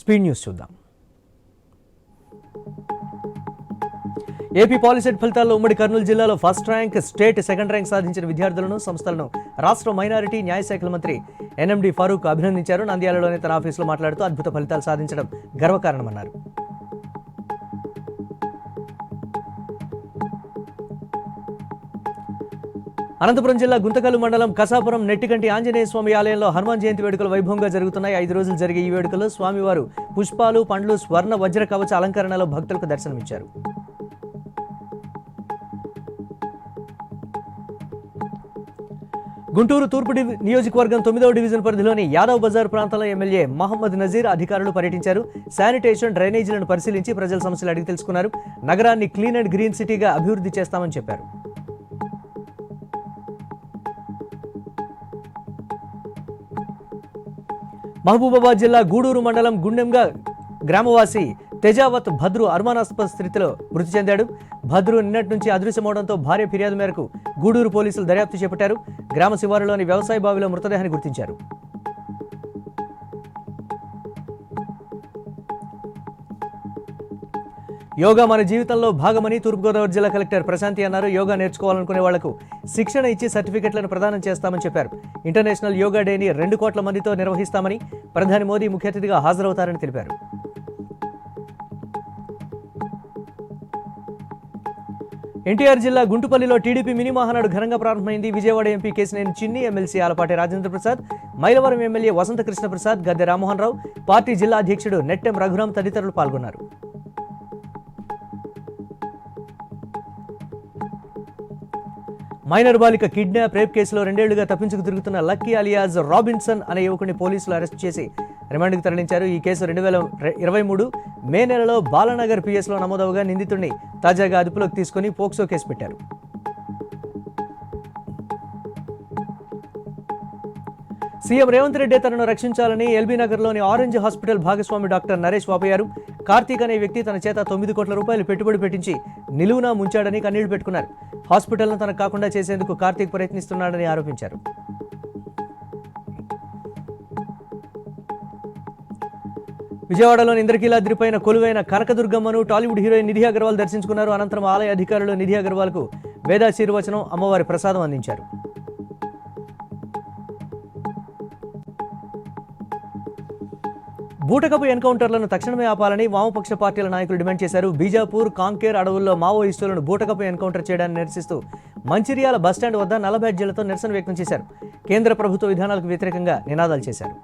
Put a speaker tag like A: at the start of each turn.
A: Speed news చూద్దాం. AP POLYCET ఫలితాల్లో ఉమ్మడి కర్నూలు జిల్లాలో first rank, state second rank సాధించిన విద్యార్థులను, సంస్థలను రాష్ట్ర మైనారిటీ న్యాయశాఖల మంత్రి ఎన్ఎండి ఫారూక్ అభినందించారు. నంద్యాలలోని తన ఆఫీసులో మాట్లాడుతూ అద్భుత ఫలితాలు సాధించడం గర్వకారణమన్నారు. అనంతపురం జిల్లా గుంతకల్లు మండలం కసాపురం నెట్టికంటి ఆంజనేయ స్వామి ఆలయంలో హనుమాన్ జయంతి వేడుకలు వైభవంగా జరుగుతున్నాయి. 5 రోజులు జరిగే ఈ వేడుకల్లో స్వామివారు పుష్పాలు, పండ్లు, స్వర్ణ వజ్ర కవచ అలంకరణలో భక్తులకు దర్శనమిచ్చారు. గుంటూరు తూర్పు నియోజకవర్గం 9వ డివిజన్ పరిధిలోని యాదవ్ బజార్ ప్రాంతంలో ఎమ్మెల్యే మహమ్మద్ నజీర్ అధికారులు పర్యటించారు. శానిటేషన్, డ్రైనేజీలను పరిశీలించి ప్రజల సమస్యలు అడిగి తెలుసుకున్నారు. నగరాన్ని క్లీన్ అండ్ గ్రీన్ సిటీగా అభివృద్ధి చేస్తామని చెప్పారు. మహబూబాబాద్ జిల్లా గూడూరు మండలం గుండెంగా గ్రామవాసి తెజావత్ భద్రు అనుమానాస్పద స్థితిలో మృతి చెందాడు. భద్రు నిన్నటి నుంచి అదృశ్యమవడంతో భార్య ఫిర్యాదు మేరకు గూడూరు పోలీసులు దర్యాప్తు చేపట్టారు. గ్రామ శివారులోని వ్యవసాయ బావిలో మృతదేహాన్ని గుర్తించారు. యోగా మన జీవితంలో భాగమని తూర్పుగోదావరి జిల్లా కలెక్టర్ ప్రశాంతి అన్నారు. యోగా నేర్చుకోవాలనుకునే వాళ్లకు శిక్షణ ఇచ్చి సర్టిఫికెట్లను ప్రదానం చేస్తామని చెప్పారు. ఇంటర్నేషనల్ యోగా డేని 2 కోట్ల మందితో నిర్వహిస్తామని, ప్రధాని మోదీ ముఖ్య అతిథిగా హాజరవుతారని తెలిపారు. ఎన్టీఆర్ జిల్లా గుంటుపల్లిలో టీడీపీ మినీ మహానాడు ఘనంగా ప్రారంభమైంది. విజయవాడ ఎంపీ కేశినేని చిన్ని, ఎమ్మెల్సీ ఆలపాటి రాజేంద్ర ప్రసాద్, మైలవరం ఎమ్మెల్యే వసంత కృష్ణ ప్రసాద్, గద్దె రామ్మోహన్ రావు, పార్టీ జిల్లా అధ్యక్షుడు నెట్టెం రఘురాం తదితరులు పాల్గొన్నారు. మైనర్ బాలిక కిడ్నాప్, రేప్ కేసులో 2 ఏళ్లుగా తప్పించుకు తిరుగుతున్న లక్కీ అలియాజ్ రాబిన్సన్ అనే యువకుడిని పోలీసులు అరెస్ట్ చేసి రిమాండ్కు తరలించారు. ఈ కేసు 2023 మే నెలలో బాలానగర్ పిఎస్లో నమోదవగా నిందితుడిని తాజాగా అదుపులోకి తీసుకుని పోక్సో కేసు పెట్టారు. సీఎం రేవంత్ రెడ్డి తనను రక్షించాలని ఎల్బీ నగర్లోని ఆరెంజ్ హాస్పిటల్ భాగస్వామి డాక్టర్ నరేష్ వాపోయారు. కార్తీక్ అనే వ్యక్తి తన చేత 9 కోట్ల రూపాయలు పెట్టుబడి పెట్టించి నిలువునా ముంచాడని కన్నీళ్లు పెట్టుకున్నారు. హాస్పిటల్ను తనకు కాకుండా చేసేందుకు కార్తీక్ ప్రయత్నిస్తున్నాడని ఆరోపించారు. విజయవాడలోని ఇంద్రకీలాద్రిపైన కొలువైన కనకదుర్గమ్మను టాలీవుడ్ హీరోయిన్ నిధి అగర్వాల్ దర్శించుకున్నారు. అనంతరం ఆలయ అధికారులు నిధి అగర్వాల్కు వేదాశీర్వచనం, అమ్మవారి ప్రసాదం అందించారు. బూటకపు ఎన్కౌంటర్లను తక్షణమే ఆపాలని వామపక్ష పార్టీల నాయకులు డిమాండ్ చేశారు. బీజాపూర్, కాంకేర్ అడవుల్లో మావోయిస్టులను బూటకపు ఎన్కౌంటర్ చేయడాన్ని నిరసిస్తూ మంచిర్యాల బస్టాండ్ వద్ద నల్ల బ్యాడ్జీలతో నిరసన వ్యక్తం చేశారు. కేంద్ర ప్రభుత్వ విధానాలకు వ్యతిరేకంగా నినాదాలు చేశారు.